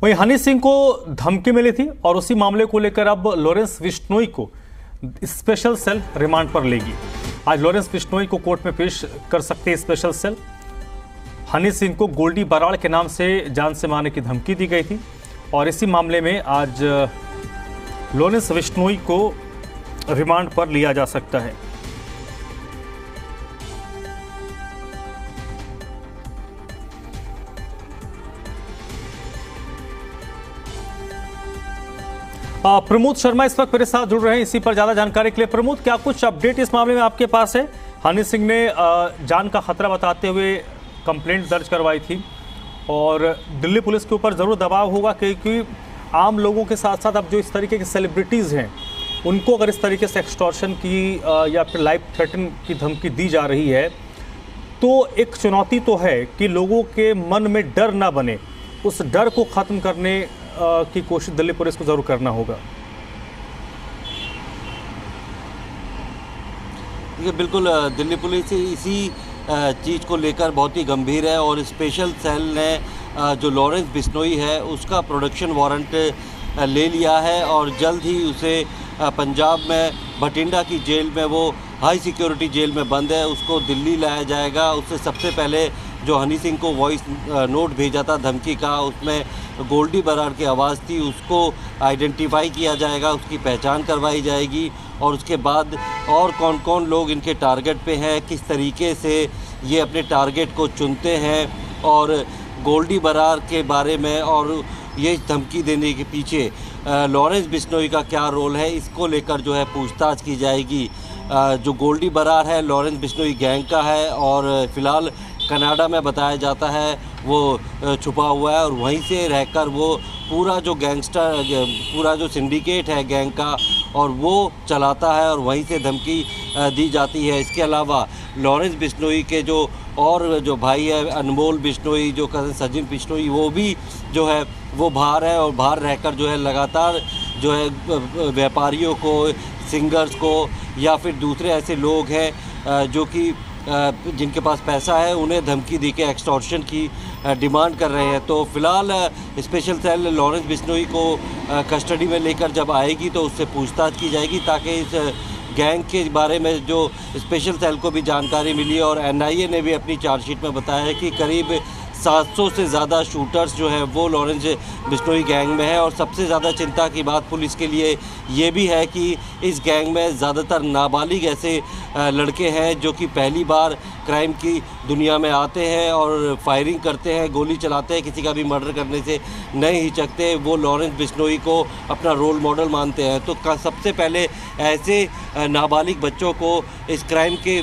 वहीं हनी सिंह को धमकी मिली थी और उसी मामले को लेकर अब लॉरेंस बिश्नोई को स्पेशल सेल रिमांड पर लेगी। आज लॉरेंस बिश्नोई को कोर्ट में पेश कर सकते हैं स्पेशल सेल। हनी सिंह को गोल्डी बराड़ के नाम से जान से मारने की धमकी दी गई थी और इसी मामले में आज लॉरेंस बिश्नोई को रिमांड पर लिया जा सकता है। प्रमोद शर्मा इस वक्त मेरे साथ जुड़ रहे हैं इसी पर ज्यादा जानकारी के लिए। प्रमोद, क्या कुछ अपडेट इस मामले में आपके पास है? हनी सिंह ने जान का खतरा बताते हुए कंप्लेंट दर्ज करवाई थी और दिल्ली पुलिस के ऊपर जरूर दबाव होगा, क्योंकि आम लोगों के साथ साथ अब जो इस तरीके के सेलिब्रिटीज़ हैं उनको अगर इस तरीके से एक्सटॉर्शन की या फिर लाइफ थ्रेटन की धमकी दी जा रही है तो एक चुनौती तो है कि लोगों के मन में डर ना बने। उस डर को ख़त्म करने की कोशिश दिल्ली पुलिस को जरूर करना होगा। देखिए, बिल्कुल दिल्ली पुलिस इसी चीज़ को लेकर बहुत ही गंभीर है और स्पेशल सेल ने जो लॉरेंस बिश्नोई है उसका प्रोडक्शन वारंट ले लिया है और जल्द ही उसे पंजाब में भटिंडा की जेल में, वो हाई सिक्योरिटी जेल में बंद है, उसको दिल्ली लाया जाएगा। उससे सबसे पहले जो हनी सिंह को वॉइस नोट भेजा था धमकी का, उसमें गोल्डी बराड़ की आवाज़ थी, उसको आइडेंटिफाई किया जाएगा, उसकी पहचान करवाई जाएगी और उसके बाद और कौन कौन लोग इनके टारगेट पे हैं, किस तरीके से ये अपने टारगेट को चुनते हैं और गोल्डी बराड़ के बारे में और ये धमकी देने के पीछे लॉरेंस बिश्नोई का क्या रोल है, इसको लेकर जो है पूछताछ की जाएगी। जो गोल्डी बराड़ है लॉरेंस बिश्नोई गैंग का है और फ़िलहाल कनाडा में बताया जाता है वो छुपा हुआ है और वहीं से रहकर वो पूरा जो पूरा जो सिंडिकेट है गैंग का और वो चलाता है और वहीं से धमकी दी जाती है। इसके अलावा लॉरेंस बिश्नोई के जो और जो भाई है अनमोल बिश्नोई, जो कज़न सचिन बिश्नोई, वो भी जो है वो बाहर है और बाहर रहकर जो है लगातार जो है व्यापारियों को, सिंगर्स को या फिर दूसरे ऐसे लोग हैं जो कि जिनके पास पैसा है उन्हें धमकी दे के एक्सटॉर्शन की डिमांड कर रहे हैं। तो फिलहाल स्पेशल सेल लॉरेंस बिश्नोई को कस्टडी में लेकर जब आएगी तो उससे पूछताछ की जाएगी ताकि इस गैंग के बारे में जो स्पेशल सेल को भी जानकारी मिली और एनआईए ने भी अपनी चार्जशीट में बताया है कि करीब 700 से ज़्यादा शूटर्स जो है वो लॉरेंस बिश्नोई गैंग में है। और सबसे ज़्यादा चिंता की बात पुलिस के लिए ये भी है कि इस गैंग में ज़्यादातर नाबालिग ऐसे लड़के हैं जो कि पहली बार क्राइम की दुनिया में आते हैं और फायरिंग करते हैं, गोली चलाते हैं, किसी का भी मर्डर करने से नहीं हिचकते। वो लॉरेंस बिश्नोई को अपना रोल मॉडल मानते हैं। तो सबसे पहले ऐसे नाबालिग बच्चों को इस क्राइम के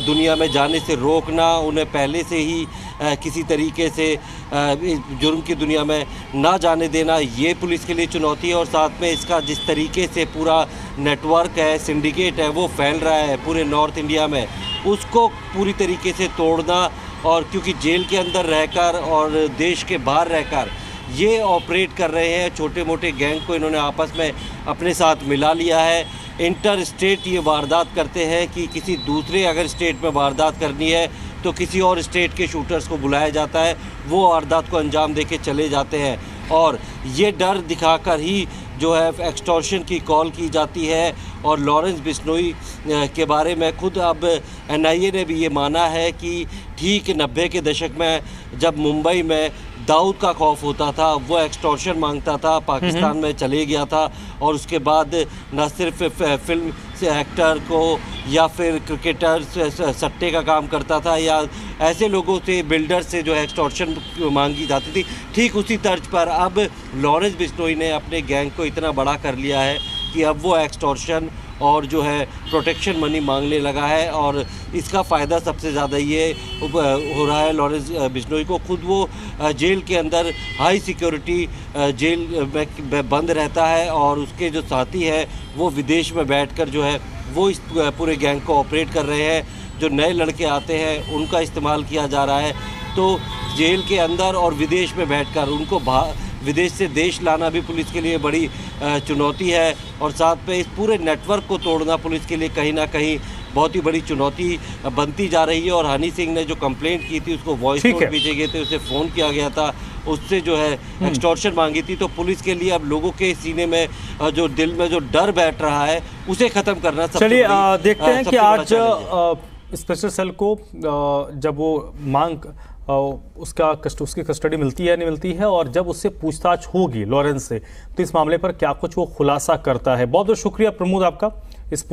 दुनिया में जाने से रोकना, उन्हें पहले से ही किसी तरीके से जुर्म की दुनिया में ना जाने देना, ये पुलिस के लिए चुनौती है। और साथ में इसका जिस तरीके से पूरा नेटवर्क है, सिंडिकेट है, वो फैल रहा है पूरे नॉर्थ इंडिया में, उसको पूरी तरीके से तोड़ना। और क्योंकि जेल के अंदर रहकर और देश के बाहर रहकर ये ऑपरेट कर रहे हैं, छोटे मोटे गैंग को इन्होंने आपस में अपने साथ मिला लिया है। इंटर स्टेट ये वारदात करते हैं कि किसी दूसरे अगर स्टेट में वारदात करनी है तो किसी और स्टेट के शूटर्स को बुलाया जाता है, वो वारदात को अंजाम देके चले जाते हैं और ये डर दिखाकर ही जो है एक्सटॉर्शन की कॉल की जाती है। और लॉरेंस बिश्नोई के बारे में खुद अब एनआईए ने भी ये माना है कि ठीक 90 के दशक में जब मुंबई में दाऊद का खौफ होता था, वो एक्सटॉर्शन मांगता था, पाकिस्तान में चले गया था और उसके बाद न सिर्फ फिल्म से एक्टर को या फिर क्रिकेटर सट्टे का काम करता था या ऐसे लोगों से, बिल्डर से जो है एक्सटॉर्शन मांगी जाती थी। ठीक उसी तर्ज पर अब लॉरेंस बिश्नोई ने अपने गैंग को इतना बड़ा कर लिया है कि अब वो एक्सटॉर्शन और जो है प्रोटेक्शन मनी मांगने लगा है और इसका फ़ायदा सबसे ज़्यादा ये हो रहा है लॉरेंस बिश्नोई को। खुद वो जेल के अंदर हाई सिक्योरिटी जेल में बंद रहता है और उसके जो साथी हैं वो विदेश में बैठकर जो है वो इस पूरे गैंग को ऑपरेट कर रहे हैं। जो नए लड़के आते हैं उनका इस्तेमाल किया जा रहा है। तो जेल के अंदर और विदेश में बैठकर उनको विदेश से देश लाना भी पुलिस के लिए बड़ी चुनौती है और साथ में इस पूरे नेटवर्क को तोड़ना पुलिस के लिए कहीं ना कहीं बहुत ही बड़ी चुनौती बनती जा रही है। और हनी सिंह ने जो कंप्लेंट की थी उसको वॉइस नोट भेजे गए थे, उसे फ़ोन किया गया था उससे जो है एक्सटॉर्शन मांगी थी। तो पुलिस के लिए अब लोगों के सीने में जो दिल में जो डर बैठ रहा है उसे खत्म करना सबसे चलिए बड़ी, देखते हैं सबसे कि बड़ा आज चैलेंज है। स्पेशल सेल को जब वो मांग उसकी कस्टडी मिलती है नहीं मिलती है, और जब उससे पूछताछ होगी लॉरेंस से, तो इस मामले पर क्या कुछ वो खुलासा करता है। बहुत बहुत शुक्रिया प्रमोद आपका।